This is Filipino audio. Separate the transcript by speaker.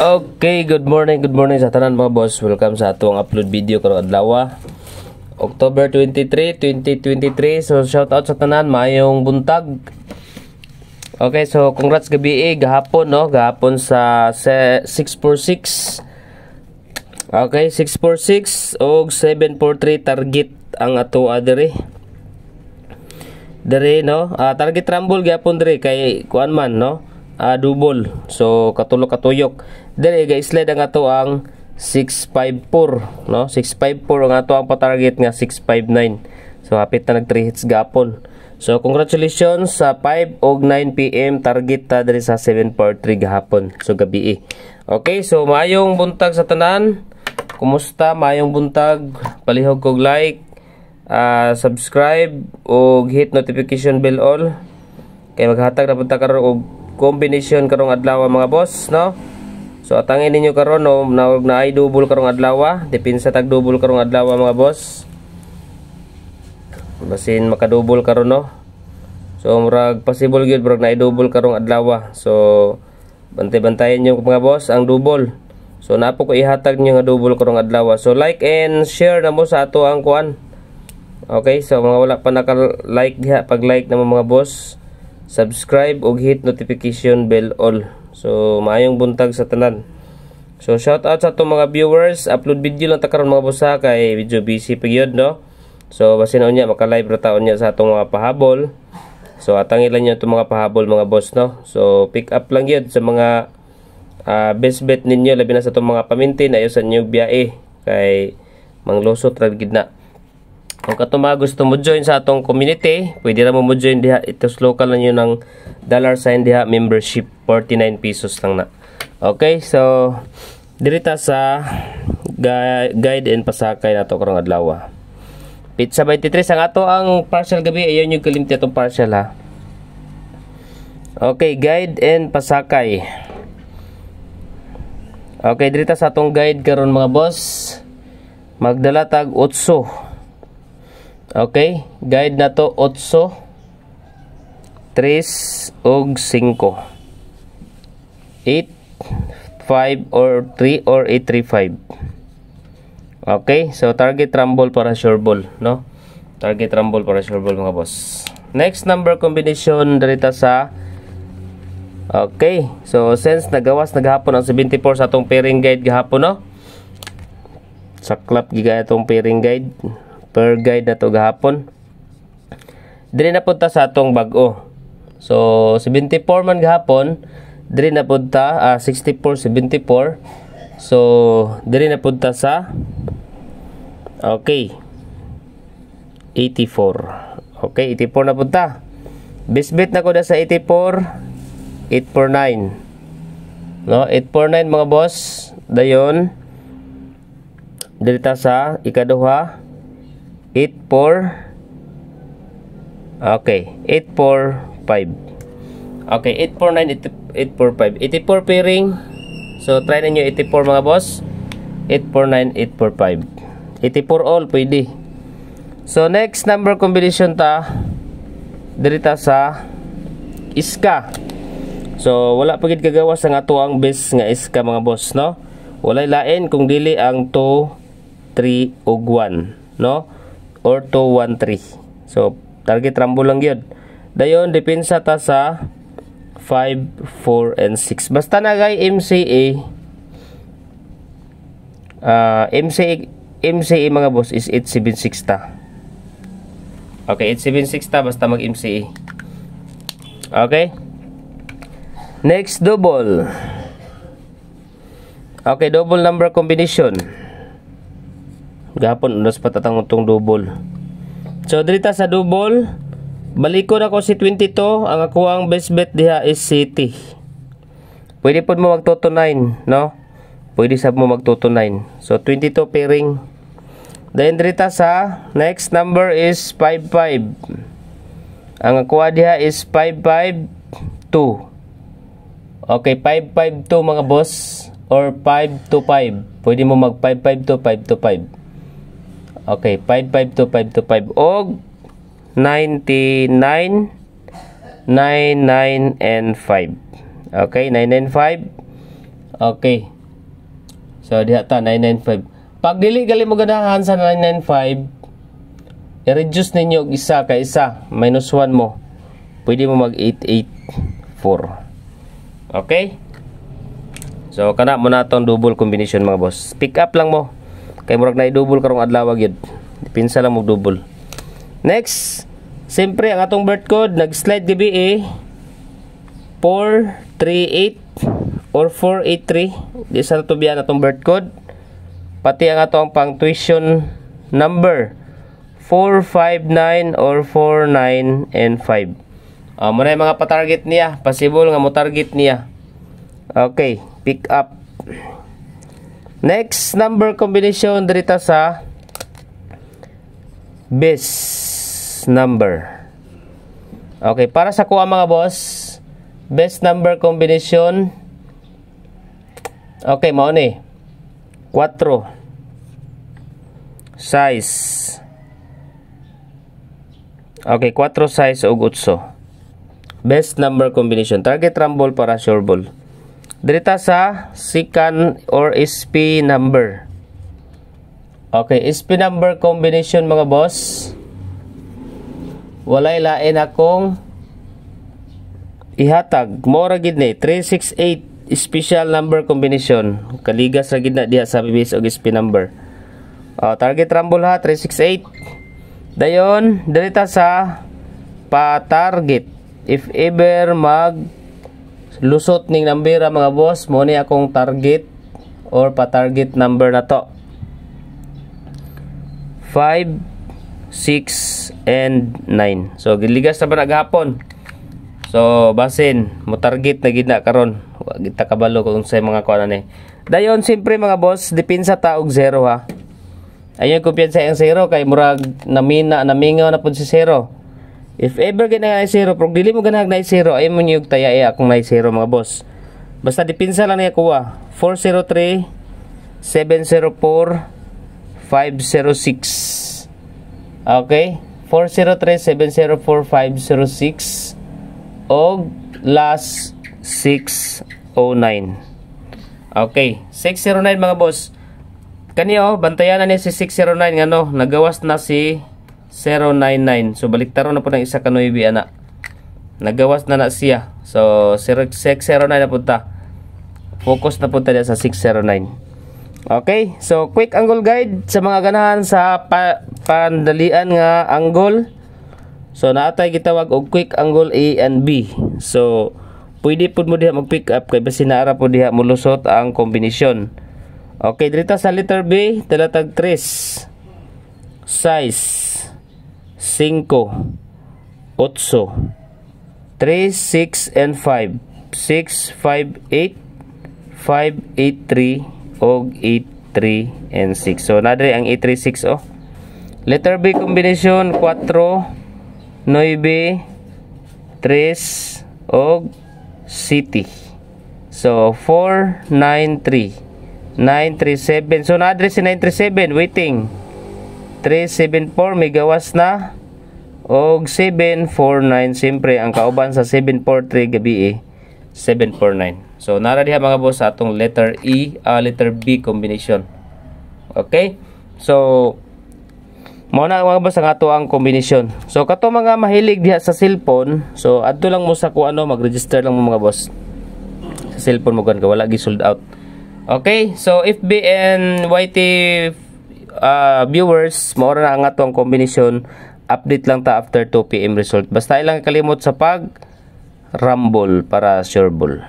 Speaker 1: Okay, good morning sa tanan mga boss. Welcome sa atong upload video karong adlaw. October 23, 2023. So shout out sa tanan, maayong buntag. Okay, so congrats gabi gahapon no, gahapon sa 646. Okay, 646 og 743 target ang ato adere. Dere no, target rumble gahapon dere kay kuan man no. Double. So katulo katuyok. Dere ga-slide ang ato ang 654 no. 654 ang ato ang pa-target nga 659. So hapit na nag 3 hits gapon. So congratulations sa 5 og 9 PM target ta diri sa 743 gahapon. So gabi. Okay, so maayong buntag sa tanan. Kumusta? Maayong buntag. Palihog kog like, subscribe og hit notification bell all. Kay maghatag na punta karon og combination karong adlaw mga boss no. So atangin ninyo karon no na ay double karong adlaw, depensa tag double karong adlaw mga boss. Basin maka-double karon no. So murag possible gyud murag na ay double karong adlaw. So bantay-bantayan niyo mga boss ang double. So napo ko ihatag niyo nga double karong adlaw. So like and share na mo sa ato ang kuan. Okay, so mga wala pa naka-like diha, pag-like na mo mga boss, subscribe ug hit notification bell all. So maayong buntag sa tanan. So shout out sa atong mga viewers. Upload video lang ta karon mga boss kay video busy pa gyud no. So basin unya maka-live ra taon niya sa atong mga pahabol. So atangilan niyo itong mga pahabol mga boss no. So pick up lang gyud sa mga best bet ninyo labi na sa atong mga pamintin ayo sa inyo biyahe kay manglusot ra gid na. Kung katuma gusto mo join sa atong community, pwede ra mo join diha. Itos local na nyo ng $sign diha membership, 49 pesos lang na. Okay, so dirita sa guide and pasakay nato karong adlaw. Pizza 23 ang ato ang partial gabi, ayon yung kalimti atong partial ha. Okay, guide and pasakay. Okay, dirita sa atong guide karon mga boss. Magdala tag 8. Okay, guide na to 8, 3 ug 5. 8, 5 or 3 or 835. Okay, so target rumble para sure ball, no? Target rumble para sure ball mga boss. Next number combination dito sa okay, so since nagawas naghapon ang 74 sa atong pairing guide gahapon no. Saklap giga atong pairing guide. Per guide na to gahapon. Diri na punta sa atong bag-o. So 74 man gahapon, diri na punta 64 74. So diri na punta sa okay 84. Okay, 84 na punta. Best bet na ko na sa 84 849. No, 849 mga boss. Dayon diri ta sa ikaduha 84. Okay, 845. Okay, 849 845. 84 pairing. So try ninyo 84 mga boss. 849 845. 84 all pwede. So next number combination ta dirita sa iska. So wala pa gid kagawas ang ato ang best nga iska mga boss no. Walay lain kung dili ang 2 3 ug 1 no. Or 213. So target rumble lang yun. Dayon depensa ta sa 5, 4 and 6. Basta na gay MCA MCA mga boss is 876 ta. Okay, 876 ta basta mag MCA. Okay. Next double. Okay, double number combination. Gapon unos patatang utong double. So dirita sa double, balikon ako si 22, ang ako ang best bet diha is City. Pwede pod mo magtoto 9, no? Pwede sab mo magtoto 9. So 22 pairing. Then dirita sa next number is 55. Ang ako diha is 552. Okay, 552 mga boss or 525. Pwede mo mag 552 525. Okay, 552 525 og 99 99 and 5. Okay, 995. Okay. So diha ta 995. Pag dili gali mo ganahan sa 995, i-reduce ninyo og isa ka isa, minus 1 mo. Pwede mo mag 884. Okay? So kana mo na tong double combination mga boss. Pick up lang mo. Kay murag na i-double karong adlaw gyud. Dipinsa lang mo double. Next, siyempre ang atong birth code nag-slide gabi 438 or 483. Di sa tubian atong birth code. Pati ang atong pang tuition number 459 or 49 and 5. Muna yung mga pa-target niya. Possible nga mo target niya. Okay, pick up. Next number combination dirita sa best number. Okay, para sa kuha mga boss, best number combination. Okay, mao ni 4 size. Okay, 4 size og 8. Best number combination. Target rumble para sure ball. Dirita sa second or SP number. Okay, SP number combination mga boss. Walay lain akong ihatag. Mora gid ni 368 special number combination. Kaligas ra gid na diha sa base og SP number. Target rumble ha 368. Dayon dirita sa pa-target. If ever mag lusot ning nambera mga boss, mo ni akong target or pa-target number na to. 5, 6, and 9. So giligas na ba naghapon? So basin mo target na gid na karon. Wa gid ta kabalo kung sa mga kuan ni. Dayon siyempre mga boss, dipinsa ta og 0 ha. Ayun kumpiyansa ang 0 kay murag namingaw na pud si 0. If ever gina 0, pero dili mo ganag na 0, ay mo niyog taya akong na 0 mga boss. Basta dipinsa lang niya kuha. 403, 704, 506. Okay? 403, 704, 506. Og last 609. Okay. 609 mga boss. Kaniyo, bantayan na niya si 609 ngano, nagawas na si 099. So baliktaron na po ng isa ka 9 ana. Nagawas na siya. So 609 na punta. Focus na punta sa 609. Okay, so quick angle guide sa mga ganahan sa pandalian nga angle. So naatay gitawag og quick angle A and B. So pwede pud mo diha mag-pick up kay basin naara po diha mulusot ang kombinasyon. Okay, dito sa letter B, talatag 3. Size 5, 8, 3, 6, and 5. 6, 5, 8, 5, 8, 3, og 8, 3, and 6. So, nadre ang 8, 3, 6, oh. Letter B combination, 4, 9, 3, og city. So, 4, 9, 3. 937. So, nadre si 937, waiting. 374 may gawas na og 749. Siyempre ang kauban sa 743 gabi 749. So nara diha mga boss sa atong letter letter B combination. Okay, so mao na mga boss ang ato ang combination. So kato mga mahilig diha sa cellphone, so adto lang mo sa kung ano, mag-register lang mo mga boss sa cellphone mo gan wala gi sold out. Okay, so FB and YT viewers, maura na ang atong combination. Update lang ta after 2 PM result. Basta ilang kalimot sa pag rumble para sure ball.